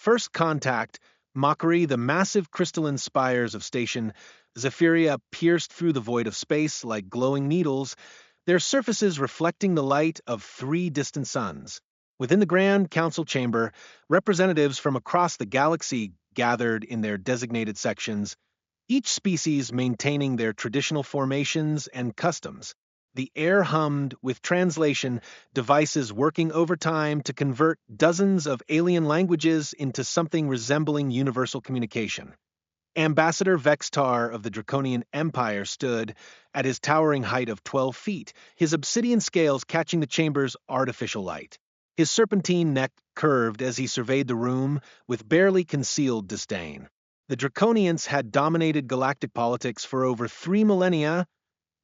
First Contact, Mockery, the massive crystalline spires of Station Zephyria pierced through the void of space like glowing needles, their surfaces reflecting the light of three distant suns. Within the Grand Council chamber, representatives from across the galaxy gathered in their designated sections, each species maintaining their traditional formations and customs. The air hummed with translation devices working overtime to convert dozens of alien languages into something resembling universal communication. Ambassador Vextar of the Draconian Empire stood at his towering height of 12 feet, his obsidian scales catching the chamber's artificial light. His serpentine neck curved as he surveyed the room with barely concealed disdain. The Draconians had dominated galactic politics for over 3 millennia,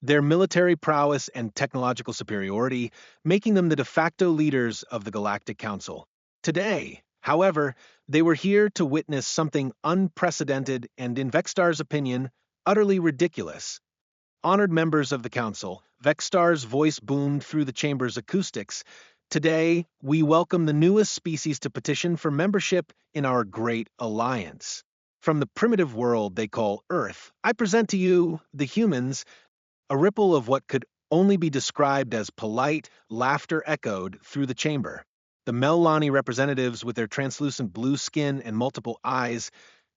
their military prowess and technological superiority making them the de facto leaders of the Galactic Council. Today, however, they were here to witness something unprecedented and, in Vextar's opinion, utterly ridiculous. Honored members of the Council, Vextar's voice boomed through the chamber's acoustics. Today, we welcome the newest species to petition for membership in our great alliance. From the primitive world they call Earth, I present to you, the humans. A ripple of what could only be described as polite laughter echoed through the chamber. The Mellani representatives, with their translucent blue skin and multiple eyes,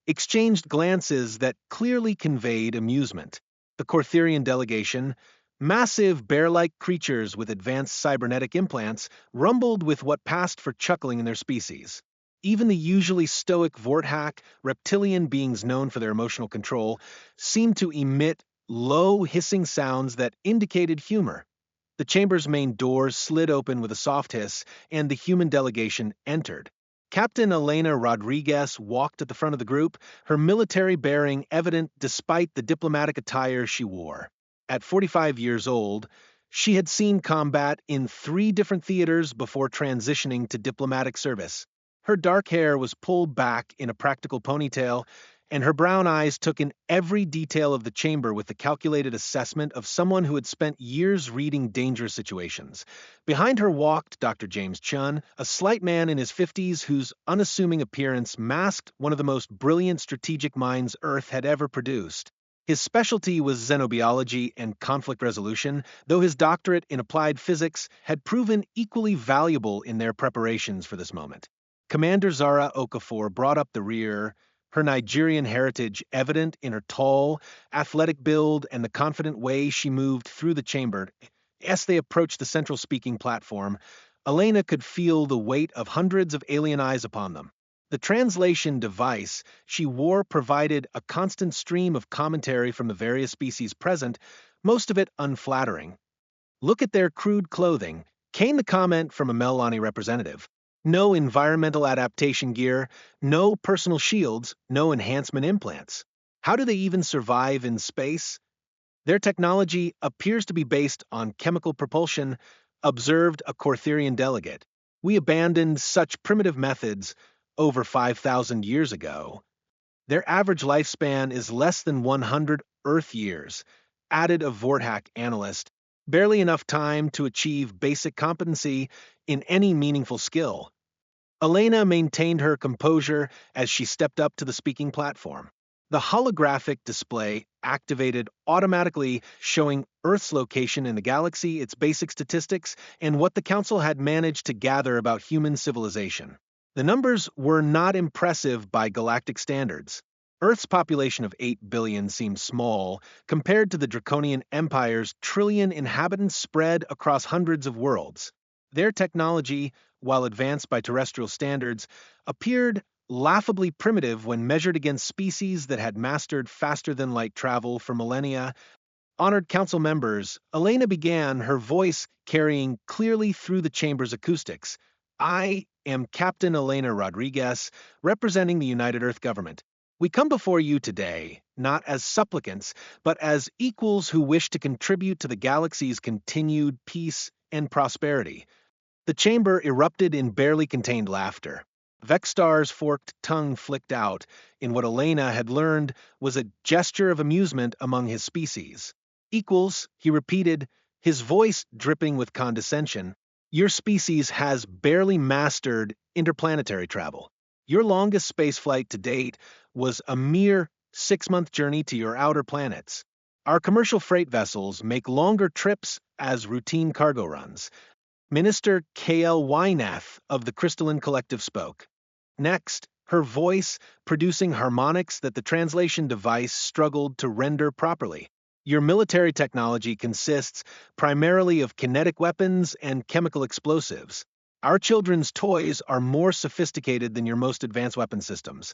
exchanged glances that clearly conveyed amusement. The Cortherian delegation, massive bear-like creatures with advanced cybernetic implants, rumbled with what passed for chuckling in their species. Even the usually stoic Vorthak, reptilian beings known for their emotional control, seemed to emit low hissing sounds that indicated humor. The chamber's main doors slid open with a soft hiss, and the human delegation entered. Captain Elena Rodriguez walked at the front of the group, her military bearing evident despite the diplomatic attire she wore. At 45 years old, she had seen combat in 3 different theaters before transitioning to diplomatic service. Her dark hair was pulled back in a practical ponytail, and her brown eyes took in every detail of the chamber with the calculated assessment of someone who had spent years reading dangerous situations. Behind her walked Dr. James Chun, a slight man in his 50s whose unassuming appearance masked one of the most brilliant strategic minds Earth had ever produced. His specialty was xenobiology and conflict resolution, though his doctorate in applied physics had proven equally valuable in their preparations for this moment. Commander Zara Okafor brought up the rear, her Nigerian heritage evident in her tall, athletic build and the confident way she moved through the chamber. As they approached the central speaking platform, Elena could feel the weight of hundreds of alien eyes upon them. The translation device she wore provided a constant stream of commentary from the various species present, most of it unflattering. "Look at their crude clothing," came the comment from a Mellani representative. "No environmental adaptation gear, no personal shields, no enhancement implants. How do they even survive in space? Their technology appears to be based on chemical propulsion," observed a Cortherian delegate. "We abandoned such primitive methods over 5,000 years ago. Their average lifespan is less than 100 Earth years," added a Vorthak analyst. "Barely enough time to achieve basic competency in any meaningful skill." Elena maintained her composure as she stepped up to the speaking platform. The holographic display activated automatically, showing Earth's location in the galaxy, its basic statistics, and what the Council had managed to gather about human civilization. The numbers were not impressive by galactic standards. Earth's population of 8 billion seemed small compared to the Draconian Empire's trillion inhabitants spread across hundreds of worlds. Their technology, while advanced by terrestrial standards, appeared laughably primitive when measured against species that had mastered faster-than-light travel for millennia. Honored council members, Elena began, her voice carrying clearly through the chamber's acoustics. "I am Captain Elena Rodriguez, representing the United Earth government. We come before you today, not as supplicants, but as equals who wish to contribute to the galaxy's continued peace and prosperity." The chamber erupted in barely contained laughter. Vextar's forked tongue flicked out in what Elena had learned was a gesture of amusement among his species. "Equals," he repeated, his voice dripping with condescension. "Your species has barely mastered interplanetary travel. Your longest spaceflight to date was a mere 6-month journey to your outer planets. Our commercial freight vessels make longer trips as routine cargo runs. Minister K.L. Wynath of the Crystalline Collective spoke. Next, her voice producing harmonics that the translation device struggled to render properly. Your military technology consists primarily of kinetic weapons and chemical explosives. Our children's toys are more sophisticated than your most advanced weapon systems.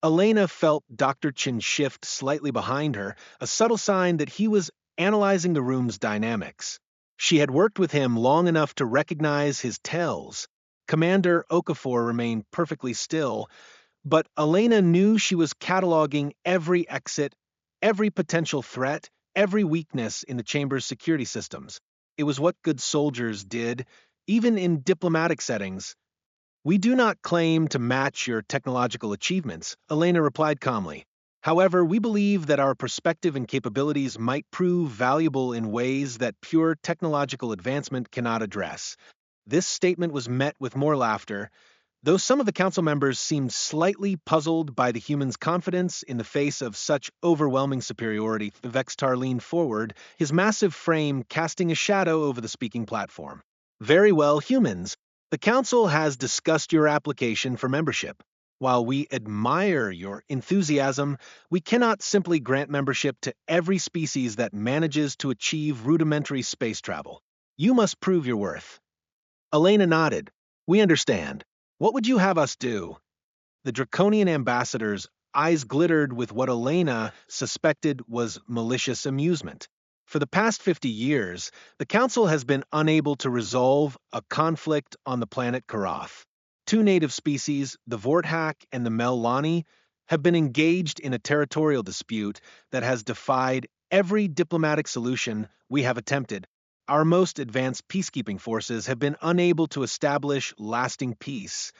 Elena felt Dr. Chin shift slightly behind her, a subtle sign that he was analyzing the room's dynamics. She had worked with him long enough to recognize his tells. Commander Okafor remained perfectly still, but Elena knew she was cataloging every exit, every potential threat, every weakness in the chamber's security systems. It was what good soldiers did, even in diplomatic settings. We do not claim to match your technological achievements, Elena replied calmly. However, we believe that our perspective and capabilities might prove valuable in ways that pure technological advancement cannot address. This statement was met with more laughter, though some of the council members seemed slightly puzzled by the human's confidence in the face of such overwhelming superiority. Vextar leaned forward, his massive frame casting a shadow over the speaking platform. Very well, humans. The council has discussed your application for membership. While we admire your enthusiasm, we cannot simply grant membership to every species that manages to achieve rudimentary space travel. You must prove your worth. Elena nodded. We understand. What would you have us do? The Draconian ambassador's eyes glittered with what Elena suspected was malicious amusement. For the past 50 years, the Council has been unable to resolve a conflict on the planet Karath. Two native species, the Vorthak and the Mellani, have been engaged in a territorial dispute that has defied every diplomatic solution we have attempted. Our most advanced peacekeeping forces have been unable to establish lasting peace.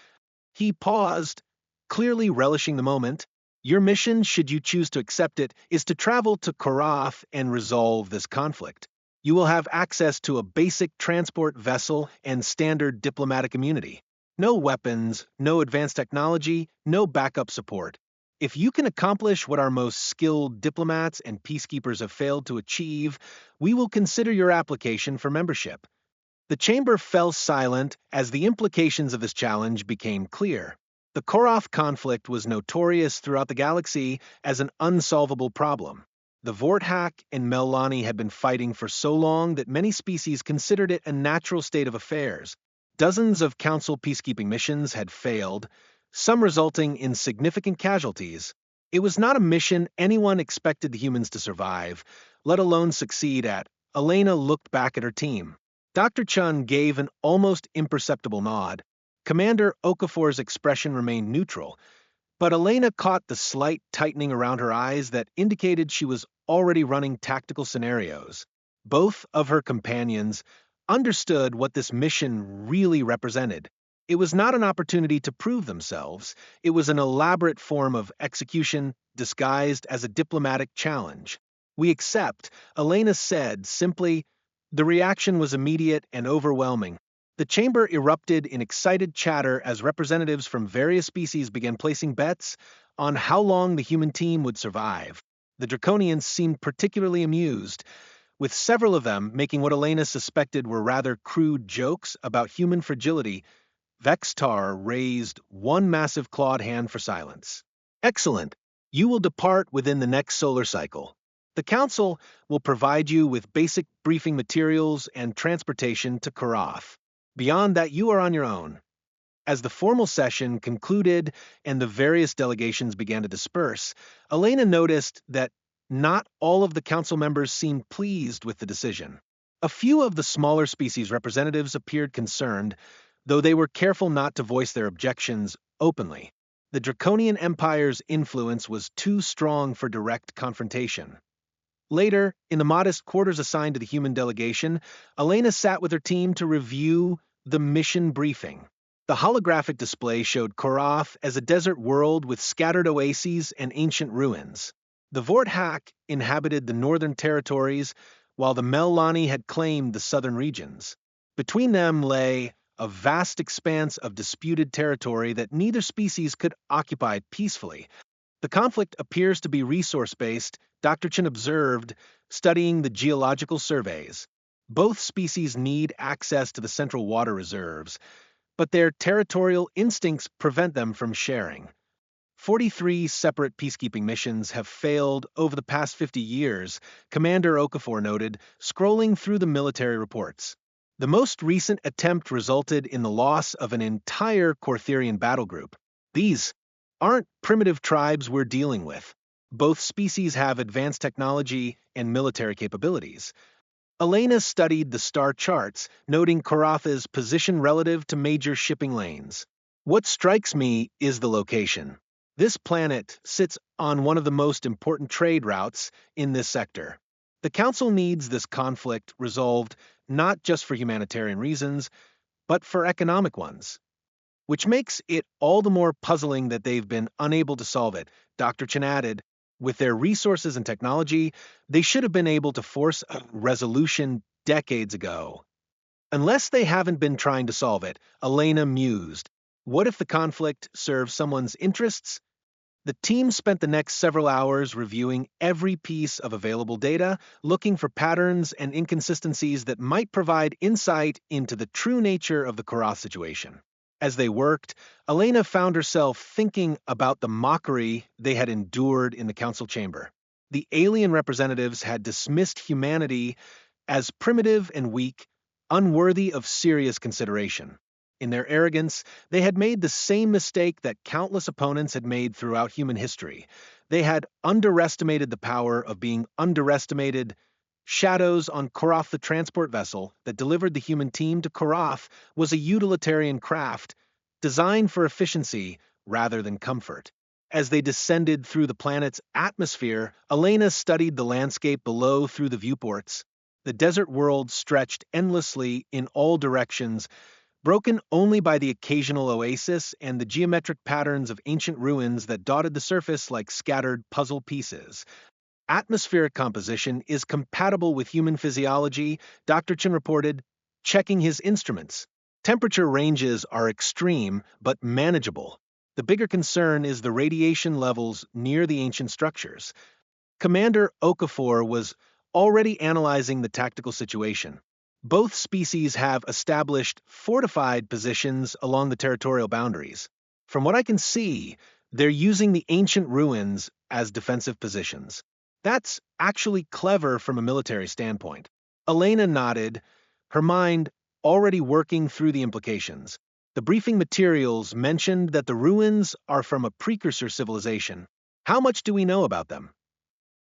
He paused, clearly relishing the moment. Your mission, should you choose to accept it, is to travel to Karath and resolve this conflict. You will have access to a basic transport vessel and standard diplomatic immunity. No weapons, no advanced technology, no backup support. If you can accomplish what our most skilled diplomats and peacekeepers have failed to achieve, we will consider your application for membership. The chamber fell silent as the implications of this challenge became clear. The Koroth conflict was notorious throughout the galaxy as an unsolvable problem. The Vorthak and Mellani had been fighting for so long that many species considered it a natural state of affairs. Dozens of council peacekeeping missions had failed, some resulting in significant casualties. It was not a mission anyone expected the humans to survive, let alone succeed at. Elena looked back at her team. Dr. Chun gave an almost imperceptible nod. Commander Okafor's expression remained neutral, but Elena caught the slight tightening around her eyes that indicated she was already running tactical scenarios. Both of her companions understood what this mission really represented. It was not an opportunity to prove themselves. It was an elaborate form of execution disguised as a diplomatic challenge. We accept, Elena said simply. The reaction was immediate and overwhelming. The chamber erupted in excited chatter as representatives from various species began placing bets on how long the human team would survive. The Draconians seemed particularly amused, with several of them making what Elena suspected were rather crude jokes about human fragility. Vextar raised one massive clawed hand for silence. Excellent. You will depart within the next solar cycle. The Council will provide you with basic briefing materials and transportation to Karath. Beyond that, you are on your own. As the formal session concluded and the various delegations began to disperse, Elena noticed that not all of the council members seemed pleased with the decision. A few of the smaller species representatives appeared concerned, though they were careful not to voice their objections openly. The Draconian Empire's influence was too strong for direct confrontation. Later, in the modest quarters assigned to the human delegation, Elena sat with her team to review the mission briefing. The holographic display showed Karath as a desert world with scattered oases and ancient ruins. The Vorthak inhabited the northern territories, while the Mellani had claimed the southern regions. Between them lay a vast expanse of disputed territory that neither species could occupy peacefully. The conflict appears to be resource-based, Dr. Chin observed, studying the geological surveys. Both species need access to the central water reserves, but their territorial instincts prevent them from sharing. 43 separate peacekeeping missions have failed over the past 50 years, Commander Okafor noted, scrolling through the military reports. The most recent attempt resulted in the loss of an entire Cortherian battle group. These aren't primitive tribes we're dealing with. Both species have advanced technology and military capabilities. Elena studied the star charts, noting Karatha's position relative to major shipping lanes. What strikes me is the location. This planet sits on one of the most important trade routes in this sector. The Council needs this conflict resolved not just for humanitarian reasons, but for economic ones. Which makes it all the more puzzling that they've been unable to solve it, Dr. Chen added. With their resources and technology, they should have been able to force a resolution decades ago. Unless they haven't been trying to solve it, Elena mused. What if the conflict serves someone's interests? The team spent the next several hours reviewing every piece of available data, looking for patterns and inconsistencies that might provide insight into the true nature of the Karath situation. As they worked, Elena found herself thinking about the mockery they had endured in the council chamber. The alien representatives had dismissed humanity as primitive and weak, unworthy of serious consideration. In their arrogance, they had made the same mistake that countless opponents had made throughout human history. They had underestimated the power of being underestimated. Shadows on Karath, the transport vessel that delivered the human team to Karath, was a utilitarian craft designed for efficiency rather than comfort. As they descended through the planet's atmosphere, Elena studied the landscape below through the viewports. The desert world stretched endlessly in all directions, broken only by the occasional oasis and the geometric patterns of ancient ruins that dotted the surface like scattered puzzle pieces. Atmospheric composition is compatible with human physiology, Dr. Chen reported, checking his instruments. Temperature ranges are extreme, but manageable. The bigger concern is the radiation levels near the ancient structures. Commander Okafor was already analyzing the tactical situation. Both species have established fortified positions along the territorial boundaries. From what I can see, they're using the ancient ruins as defensive positions. That's actually clever from a military standpoint. Elena nodded, her mind already working through the implications. The briefing materials mentioned that the ruins are from a precursor civilization. How much do we know about them?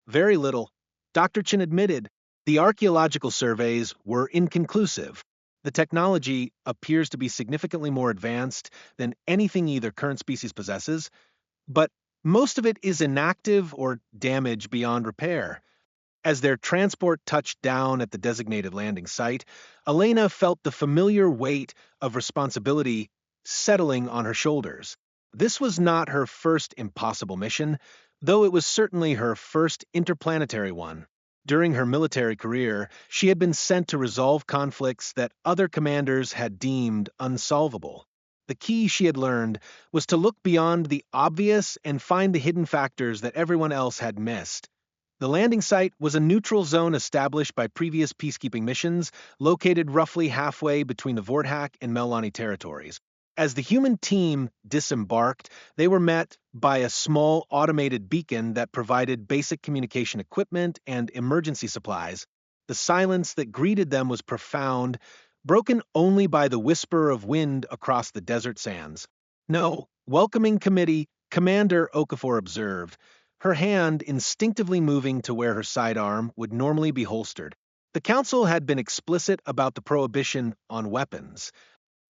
Very little. Dr. Chin admitted the archaeological surveys were inconclusive. The technology appears to be significantly more advanced than anything either current species possesses, but most of it is inactive or damaged beyond repair. As their transport touched down at the designated landing site, Elena felt the familiar weight of responsibility settling on her shoulders. This was not her first impossible mission, though it was certainly her first interplanetary one. During her military career, she had been sent to resolve conflicts that other commanders had deemed unsolvable. The key, she had learned, was to look beyond the obvious and find the hidden factors that everyone else had missed. The landing site was a neutral zone established by previous peacekeeping missions, located roughly halfway between the Vorthak and Melani territories. As the human team disembarked, they were met by a small automated beacon that provided basic communication equipment and emergency supplies. The silence that greeted them was profound, broken only by the whisper of wind across the desert sands. No, welcoming committee, Commander Okafor observed, her hand instinctively moving to where her sidearm would normally be holstered. The council had been explicit about the prohibition on weapons.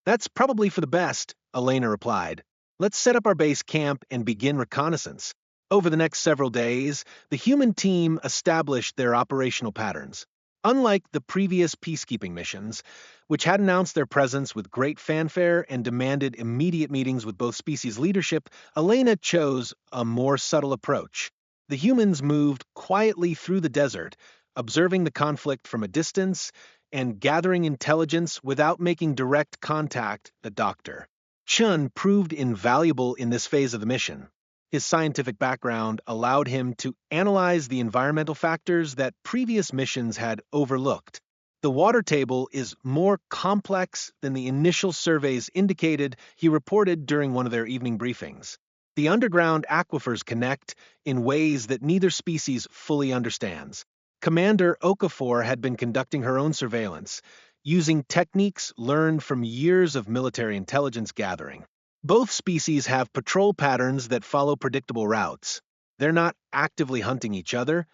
That's probably for the best, Elena replied. Let's set up our base camp and begin reconnaissance. Over the next several days, the human team established their operational patterns. Unlike the previous peacekeeping missions, which had announced their presence with great fanfare and demanded immediate meetings with both species leadership, Elena chose a more subtle approach. The humans moved quietly through the desert, observing the conflict from a distance and gathering intelligence without making direct contact, the Doctor. Chun proved invaluable in this phase of the mission. His scientific background allowed him to analyze the environmental factors that previous missions had overlooked. The water table is more complex than the initial surveys indicated, he reported during one of their evening briefings. The underground aquifers connect in ways that neither species fully understands. Commander Okafor had been conducting her own surveillance, using techniques learned from years of military intelligence gathering. Both species have patrol patterns that follow predictable routes. They're not actively hunting each other,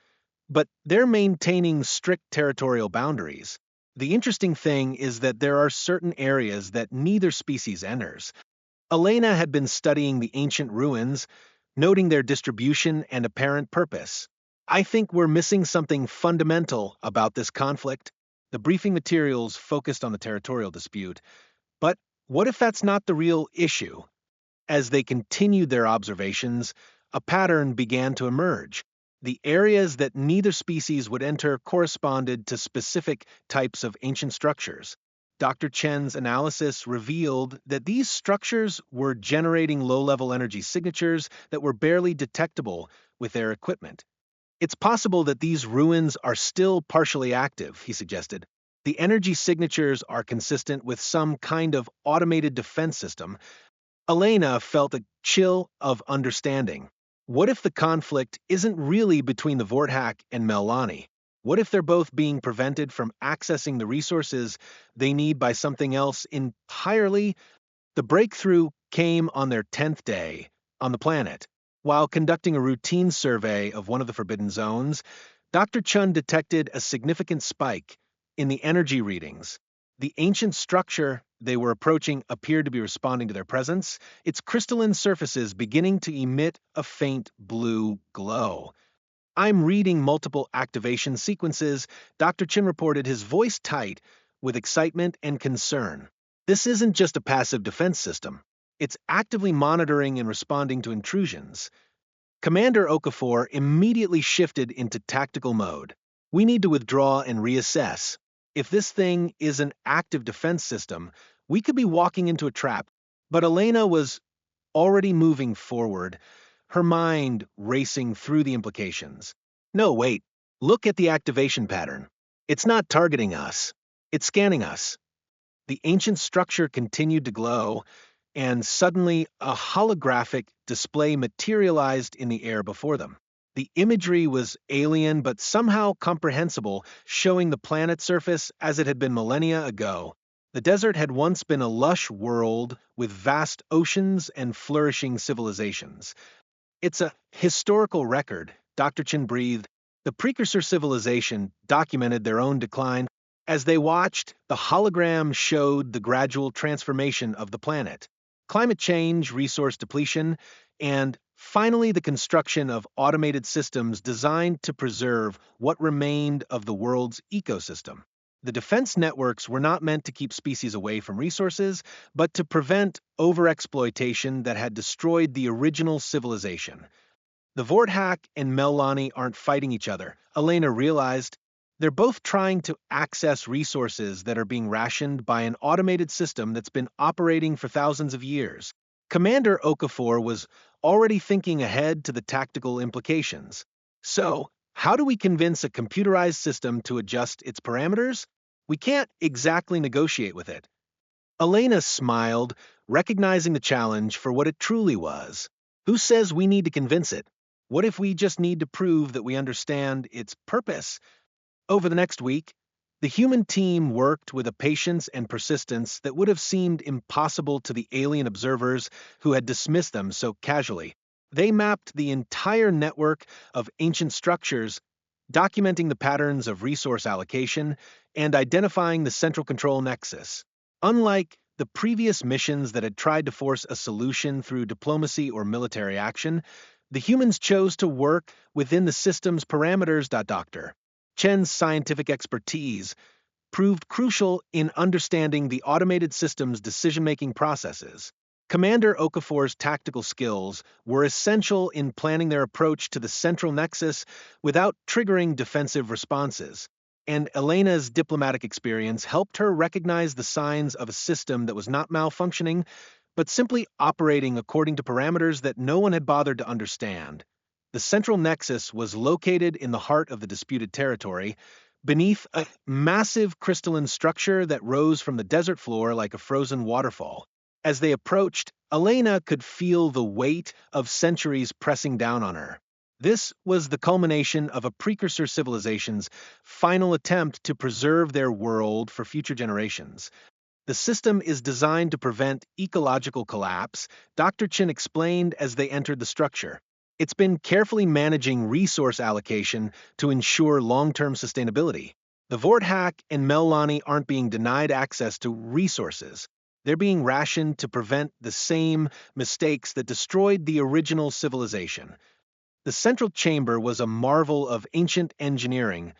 but they're maintaining strict territorial boundaries. The interesting thing is that there are certain areas that neither species enters. Elena had been studying the ancient ruins, noting their distribution and apparent purpose. I think we're missing something fundamental about this conflict. The briefing materials focused on the territorial dispute, but what if that's not the real issue? As they continued their observations, a pattern began to emerge. The areas that neither species would enter corresponded to specific types of ancient structures. Dr. Chen's analysis revealed that these structures were generating low-level energy signatures that were barely detectable with their equipment. It's possible that these ruins are still partially active, he suggested. The energy signatures are consistent with some kind of automated defense system. Elena felt a chill of understanding. What if the conflict isn't really between the Vorthak and Melani? What if they're both being prevented from accessing the resources they need by something else entirely? The breakthrough came on their 10th day on the planet. While conducting a routine survey of one of the forbidden zones, Dr. Chun detected a significant spike in the energy readings. The ancient structure they were approaching appeared to be responding to their presence, its crystalline surfaces beginning to emit a faint blue glow. I'm reading multiple activation sequences, Dr. Chin reported, his voice tight with excitement and concern. This isn't just a passive defense system. It's actively monitoring and responding to intrusions. Commander Okafor immediately shifted into tactical mode. We need to withdraw and reassess. If this thing is an active defense system, we could be walking into a trap. But Elena was already moving forward, her mind racing through the implications. No, wait. Look at the activation pattern. It's not targeting us. It's scanning us. The ancient structure continued to glow, and suddenly a holographic display materialized in the air before them. The imagery was alien but somehow comprehensible, showing the planet's surface as it had been millennia ago. The desert had once been a lush world with vast oceans and flourishing civilizations. It's a historical record, Dr. Chin breathed. The precursor civilization documented their own decline. As they watched, the hologram showed the gradual transformation of the planet. Climate change, resource depletion, and finally the construction of automated systems designed to preserve what remained of the world's ecosystem. The defense networks were not meant to keep species away from resources, but to prevent overexploitation that had destroyed the original civilization. The Vorthak and Melani aren't fighting each other, Elena realized. They're both trying to access resources that are being rationed by an automated system that's been operating for thousands of years. Commander Okafor was already thinking ahead to the tactical implications. So, how do we convince a computerized system to adjust its parameters? We can't exactly negotiate with it. Elena smiled, recognizing the challenge for what it truly was. Who says we need to convince it? What if we just need to prove that we understand its purpose? Over the next week, the human team worked with a patience and persistence that would have seemed impossible to the alien observers who had dismissed them so casually. They mapped the entire network of ancient structures, documenting the patterns of resource allocation and identifying the central control nexus. Unlike the previous missions that had tried to force a solution through diplomacy or military action, the humans chose to work within the system's parameters. Dr. Chen's scientific expertise proved crucial in understanding the automated system's decision-making processes. Commander Okafor's tactical skills were essential in planning their approach to the central nexus without triggering defensive responses. and Elena's diplomatic experience helped her recognize the signs of a system that was not malfunctioning, but simply operating according to parameters that no one had bothered to understand. The central nexus was located in the heart of the disputed territory, beneath a massive crystalline structure that rose from the desert floor like a frozen waterfall. As they approached, Elena could feel the weight of centuries pressing down on her. This was the culmination of a precursor civilization's final attempt to preserve their world for future generations. The system is designed to prevent ecological collapse, Dr. Chin explained as they entered the structure. It's been carefully managing resource allocation to ensure long-term sustainability. The Vorthak and Melani aren't being denied access to resources. They're being rationed to prevent the same mistakes that destroyed the original civilization. The central chamber was a marvel of ancient engineering,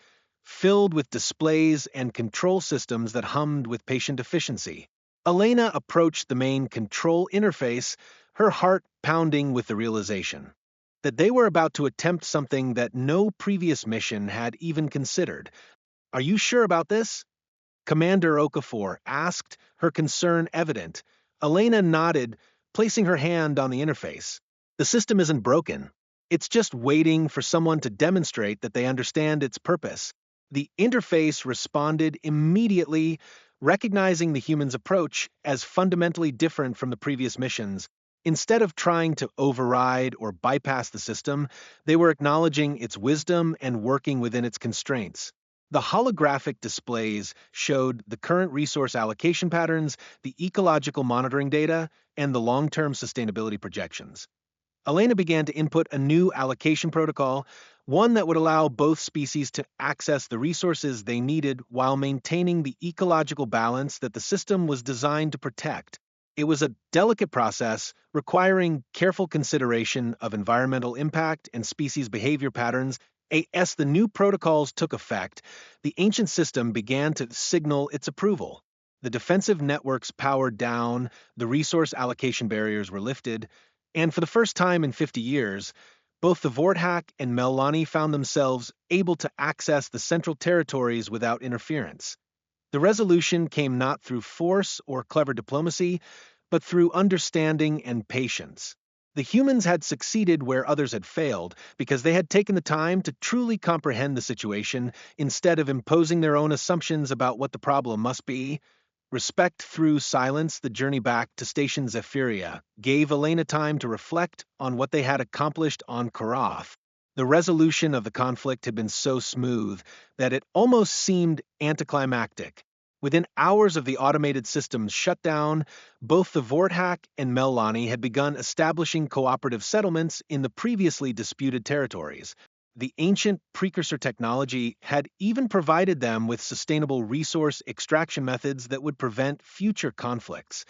filled with displays and control systems that hummed with patient efficiency. Elena approached the main control interface, her heart pounding with the realization that they were about to attempt something that no previous mission had even considered. "Are you sure about this?" Commander Okafor asked, her concern evident. Elena nodded, placing her hand on the interface. "The system isn't broken. It's just waiting for someone to demonstrate that they understand its purpose." The interface responded immediately, recognizing the humans' approach as fundamentally different from the previous missions. Instead of trying to override or bypass the system, they were acknowledging its wisdom and working within its constraints. The holographic displays showed the current resource allocation patterns, the ecological monitoring data, and the long-term sustainability projections. Elena began to input a new allocation protocol, one that would allow both species to access the resources they needed while maintaining the ecological balance that the system was designed to protect. It was a delicate process requiring careful consideration of environmental impact and species behavior patterns. As the new protocols took effect, the ancient system began to signal its approval. The defensive networks powered down, the resource allocation barriers were lifted, and for the first time in 50 years, both the Vorthak and Melani found themselves able to access the central territories without interference. The resolution came not through force or clever diplomacy, but through understanding and patience. The humans had succeeded where others had failed because they had taken the time to truly comprehend the situation instead of imposing their own assumptions about what the problem must be. Respect through silence, the journey back to Station Zephyria gave Elena time to reflect on what they had accomplished on Karath. The resolution of the conflict had been so smooth that it almost seemed anticlimactic. Within hours of the automated system's shutdown, both the Vorthak and Melani had begun establishing cooperative settlements in the previously disputed territories. The ancient precursor technology had even provided them with sustainable resource extraction methods that would prevent future conflicts.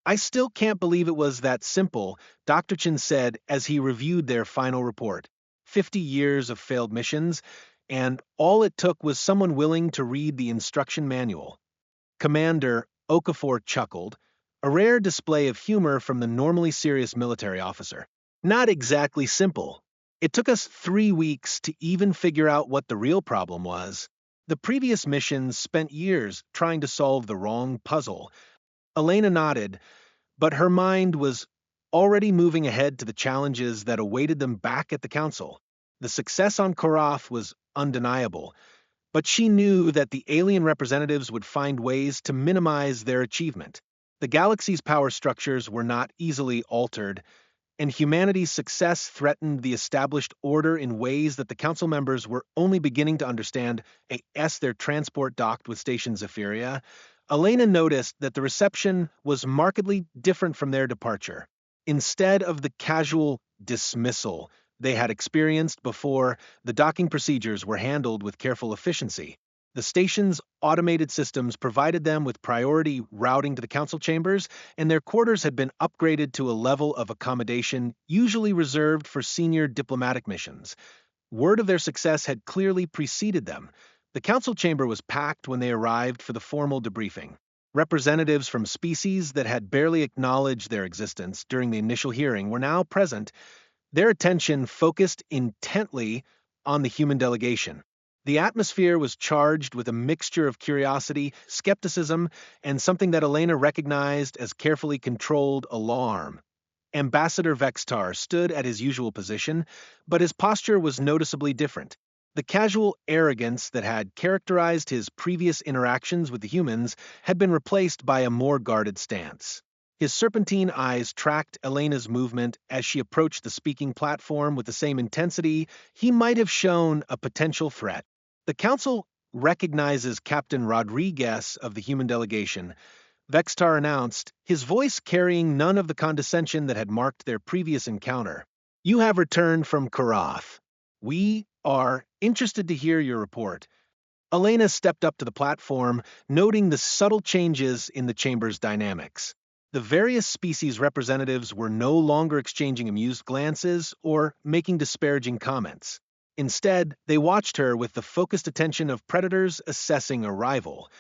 "I still can't believe it was that simple," Dr. Chin said as he reviewed their final report. 50 years of failed missions, and all it took was someone willing to read the instruction manual. Commander Okafor chuckled, a rare display of humor from the normally serious military officer. "Not exactly simple. It took us 3 weeks to even figure out what the real problem was. The previous missions spent years trying to solve the wrong puzzle." Elena nodded, but her mind was already moving ahead to the challenges that awaited them back at the council. The success on Korath was undeniable, but she knew that the alien representatives would find ways to minimize their achievement. The galaxy's power structures were not easily altered, and humanity's success threatened the established order in ways that the council members were only beginning to understand. As their transport docked with Station Zephyria, Elena noticed that the reception was markedly different from their departure. Instead of the casual dismissal they had experienced before, the docking procedures were handled with careful efficiency. The station's automated systems provided them with priority routing to the council chambers, and their quarters had been upgraded to a level of accommodation usually reserved for senior diplomatic missions. Word of their success had clearly preceded them. The council chamber was packed when they arrived for the formal debriefing. Representatives from species that had barely acknowledged their existence during the initial hearing were now present, their attention focused intently on the human delegation. The atmosphere was charged with a mixture of curiosity, skepticism, and something that Elena recognized as carefully controlled alarm. Ambassador Vextar stood at his usual position, but his posture was noticeably different. The casual arrogance that had characterized his previous interactions with the humans had been replaced by a more guarded stance. His serpentine eyes tracked Elena's movement as she approached the speaking platform with the same intensity he might have shown a potential threat. The Council recognizes Captain Rodriguez of the human delegation, Vextar announced, his voice carrying none of the condescension that had marked their previous encounter. You have returned from Karath. We are interested to hear your report. Elena stepped up to the platform, noting the subtle changes in the chamber's dynamics. The various species representatives were no longer exchanging amused glances or making disparaging comments. Instead, they watched her with the focused attention of predators assessing a rival.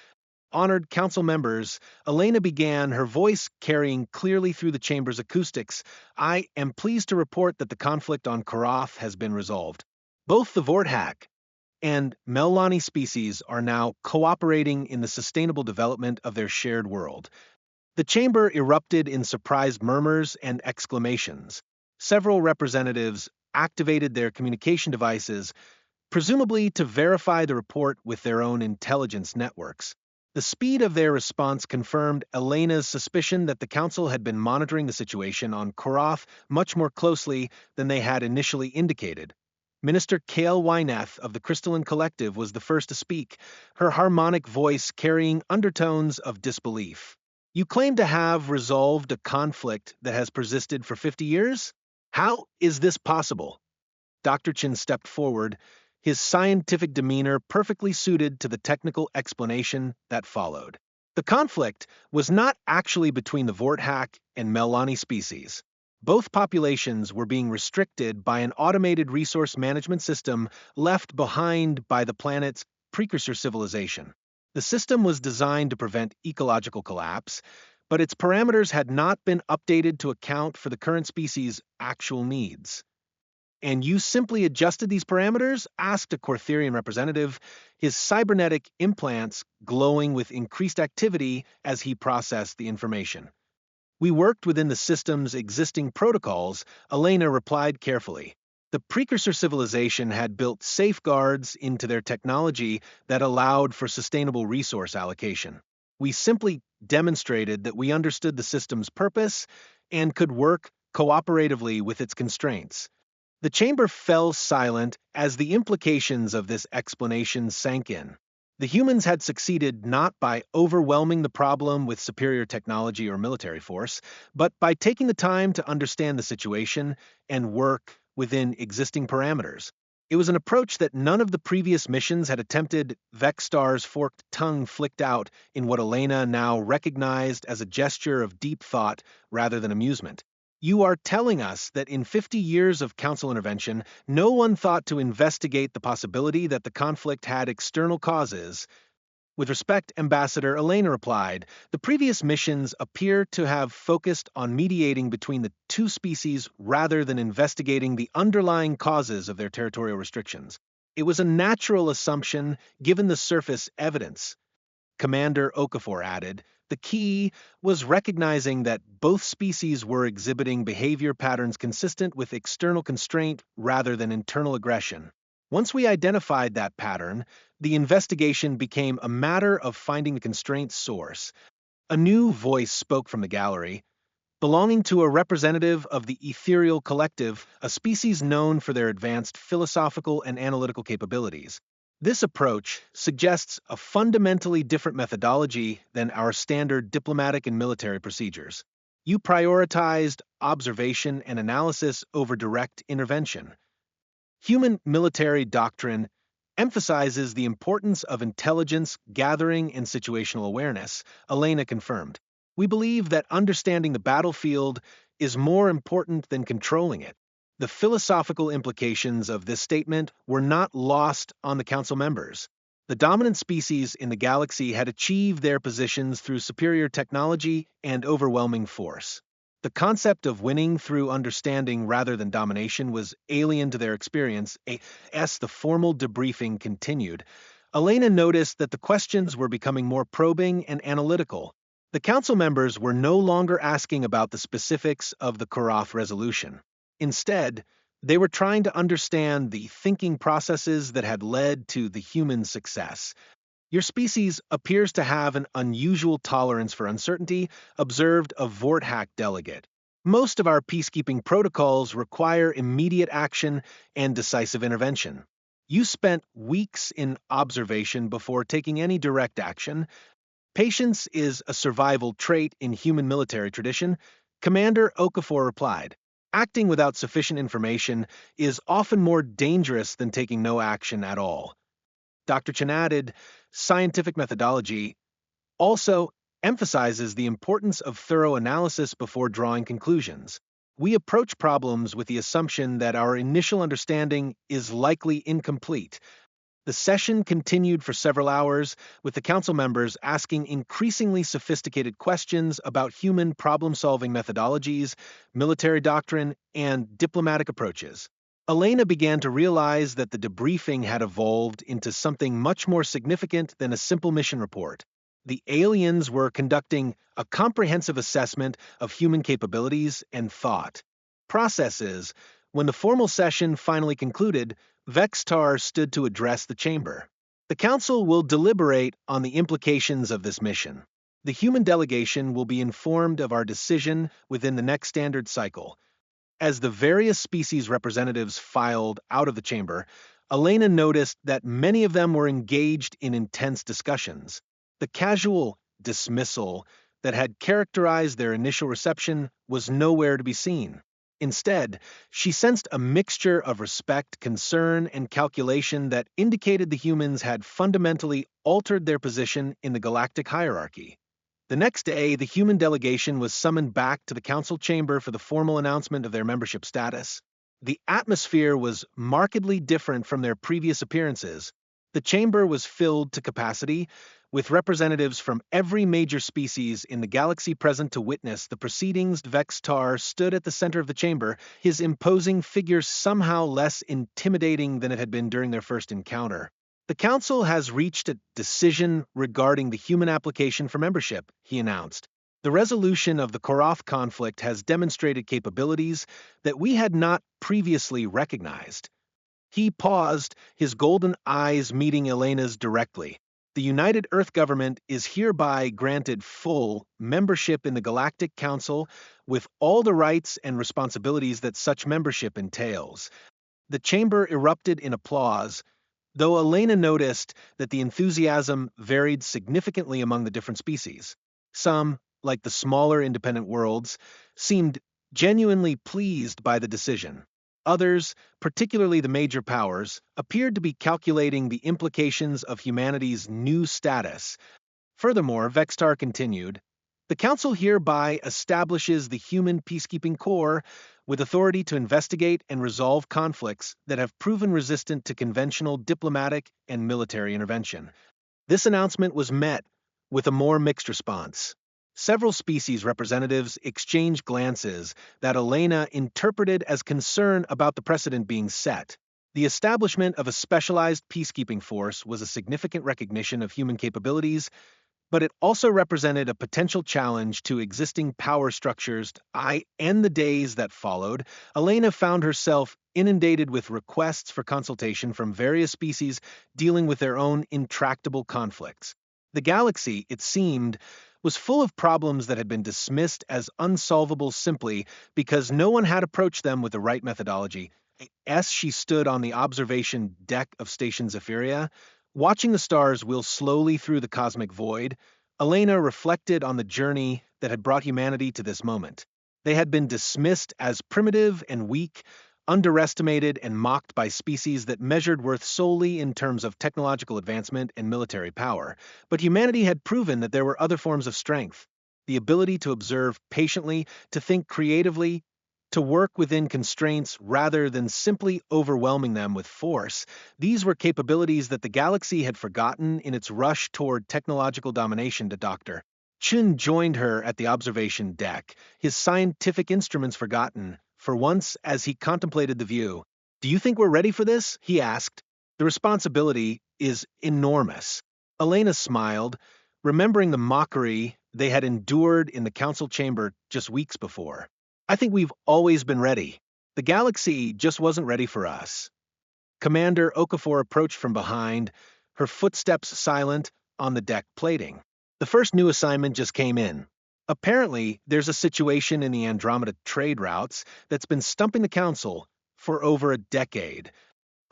Honored council members, Elena began, her voice carrying clearly through the chamber's acoustics. I am pleased to report that the conflict on Karath has been resolved. Both the Vorthak and Melani species are now cooperating in the sustainable development of their shared world. The chamber erupted in surprised murmurs and exclamations. Several representatives activated their communication devices, presumably to verify the report with their own intelligence networks. The speed of their response confirmed Elena's suspicion that the Council had been monitoring the situation on Karath much more closely than they had initially indicated. Minister Kale Wyneth of the Crystalline Collective was the first to speak, her harmonic voice carrying undertones of disbelief. You claim to have resolved a conflict that has persisted for 50 years? How is this possible? Dr. Chin stepped forward, his scientific demeanor perfectly suited to the technical explanation that followed. The conflict was not actually between the Vorthak and Melani species. Both populations were being restricted by an automated resource management system left behind by the planet's precursor civilization. The system was designed to prevent ecological collapse, but its parameters had not been updated to account for the current species' actual needs. And you simply adjusted these parameters? Asked a Cortherian representative, his cybernetic implants glowing with increased activity as he processed the information. We worked within the system's existing protocols, Elena replied carefully. The precursor civilization had built safeguards into their technology that allowed for sustainable resource allocation. We simply demonstrated that we understood the system's purpose and could work cooperatively with its constraints. The chamber fell silent as the implications of this explanation sank in. The humans had succeeded not by overwhelming the problem with superior technology or military force, but by taking the time to understand the situation and work within existing parameters. It was an approach that none of the previous missions had attempted. Vextar's forked tongue flicked out in what Elena now recognized as a gesture of deep thought rather than amusement. You are telling us that in 50 years of Council intervention, no one thought to investigate the possibility that the conflict had external causes. With respect, Ambassador, Elena replied, the previous missions appear to have focused on mediating between the two species rather than investigating the underlying causes of their territorial restrictions. It was a natural assumption given the surface evidence. Commander Okafor added, the key was recognizing that both species were exhibiting behavior patterns consistent with external constraint rather than internal aggression. Once we identified that pattern, the investigation became a matter of finding the constraint's source. A new voice spoke from the gallery, belonging to a representative of the Ethereal Collective, a species known for their advanced philosophical and analytical capabilities. This approach suggests a fundamentally different methodology than our standard diplomatic and military procedures. You prioritized observation and analysis over direct intervention. Human military doctrine emphasizes the importance of intelligence gathering and situational awareness, Elena confirmed. We believe that understanding the battlefield is more important than controlling it. The philosophical implications of this statement were not lost on the Council members. The dominant species in the galaxy had achieved their positions through superior technology and overwhelming force. The concept of winning through understanding rather than domination was alien to their experience. As the formal debriefing continued, Elena noticed that the questions were becoming more probing and analytical. The council members were no longer asking about the specifics of the Koroth resolution. Instead, they were trying to understand the thinking processes that had led to the human success. Your species appears to have an unusual tolerance for uncertainty, observed a Vorthack delegate. Most of our peacekeeping protocols require immediate action and decisive intervention. You spent weeks in observation before taking any direct action. Patience is a survival trait in human military tradition, Commander Okafor replied. Acting without sufficient information is often more dangerous than taking no action at all. Dr. Chen added, scientific methodology also emphasizes the importance of thorough analysis before drawing conclusions. We approach problems with the assumption that our initial understanding is likely incomplete. The session continued for several hours, with the council members asking increasingly sophisticated questions about human problem-solving methodologies, military doctrine, and diplomatic approaches. Elena began to realize that the debriefing had evolved into something much more significant than a simple mission report. The aliens were conducting a comprehensive assessment of human capabilities and thought processes. When the formal session finally concluded, Vextar stood to address the chamber. The council will deliberate on the implications of this mission. The human delegation will be informed of our decision within the next standard cycle. As the various species representatives filed out of the chamber, Elena noticed that many of them were engaged in intense discussions. The casual dismissal that had characterized their initial reception was nowhere to be seen. Instead, she sensed a mixture of respect, concern, and calculation that indicated the humans had fundamentally altered their position in the galactic hierarchy. The next day, the human delegation was summoned back to the council chamber for the formal announcement of their membership status. The atmosphere was markedly different from their previous appearances. The chamber was filled to capacity, with representatives from every major species in the galaxy present to witness the proceedings. Vextar stood at the center of the chamber, his imposing figure somehow less intimidating than it had been during their first encounter. The Council has reached a decision regarding the human application for membership, he announced. The resolution of the Koroth conflict has demonstrated capabilities that we had not previously recognized. He paused, his golden eyes meeting Elena's directly. The United Earth Government is hereby granted full membership in the Galactic Council with all the rights and responsibilities that such membership entails. The chamber erupted in applause, though Elena noticed that the enthusiasm varied significantly among the different species. Some, like the smaller independent worlds, seemed genuinely pleased by the decision. Others, particularly the major powers, appeared to be calculating the implications of humanity's new status. Furthermore, Vextar continued, the Council hereby establishes the Human Peacekeeping Corps with authority to investigate and resolve conflicts that have proven resistant to conventional diplomatic and military intervention. This announcement was met with a more mixed response. Several species representatives exchanged glances that Elena interpreted as concern about the precedent being set. The establishment of a specialized peacekeeping force was a significant recognition of human capabilities, but it also represented a potential challenge to existing power structures. In the days that followed, Elena found herself inundated with requests for consultation from various species dealing with their own intractable conflicts. The galaxy, it seemed, was full of problems that had been dismissed as unsolvable simply because no one had approached them with the right methodology. As she stood on the observation deck of Station Zephyria, watching the stars wheel slowly through the cosmic void, Elena reflected on the journey that had brought humanity to this moment. They had been dismissed as primitive and weak, underestimated and mocked by species that measured worth solely in terms of technological advancement and military power, but humanity had proven that there were other forms of strength. The ability to observe patiently, to think creatively, to work within constraints rather than simply overwhelming them with force. These were capabilities that the galaxy had forgotten in its rush toward technological domination. To Dr. Chun joined her at the observation deck, his scientific instruments forgotten, for once as he contemplated the view. "Do you think we're ready for this?" he asked. "The responsibility is enormous." Elena smiled, remembering the mockery they had endured in the council chamber just weeks before. "I think we've always been ready. The galaxy just wasn't ready for us." Commander Okafor approached from behind, her footsteps silent on the deck plating. "The first new assignment just came in. Apparently, there's a situation in the Andromeda trade routes that's been stumping the Council for over a decade."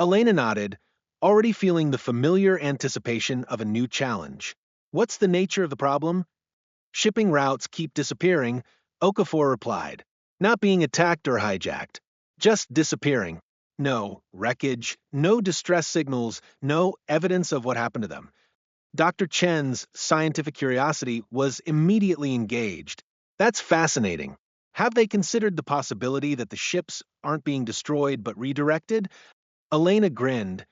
Elena nodded, already feeling the familiar anticipation of a new challenge. "What's the nature of the problem?" "Shipping routes keep disappearing," Okafor replied. "Not being attacked or hijacked. Just disappearing. No wreckage, no distress signals, no evidence of what happened to them." Dr. Chen's scientific curiosity was immediately engaged. "That's fascinating. Have they considered the possibility that the ships aren't being destroyed but redirected?" Elena grinned,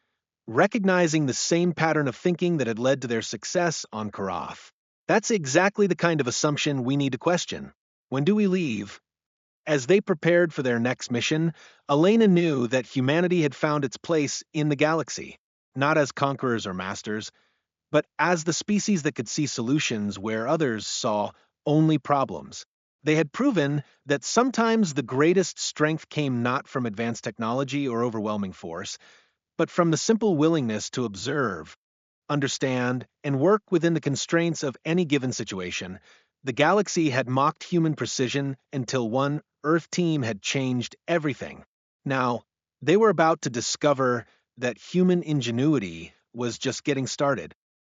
recognizing the same pattern of thinking that had led to their success on Karath. "That's exactly the kind of assumption we need to question. When do we leave?" As they prepared for their next mission, Elena knew that humanity had found its place in the galaxy, not as conquerors or masters, but as the species that could see solutions where others saw only problems. They had proven that sometimes the greatest strength came not from advanced technology or overwhelming force, but from the simple willingness to observe, understand, and work within the constraints of any given situation. The galaxy had mocked human precision until one Earth team had changed everything. Now, they were about to discover that human ingenuity was just getting started.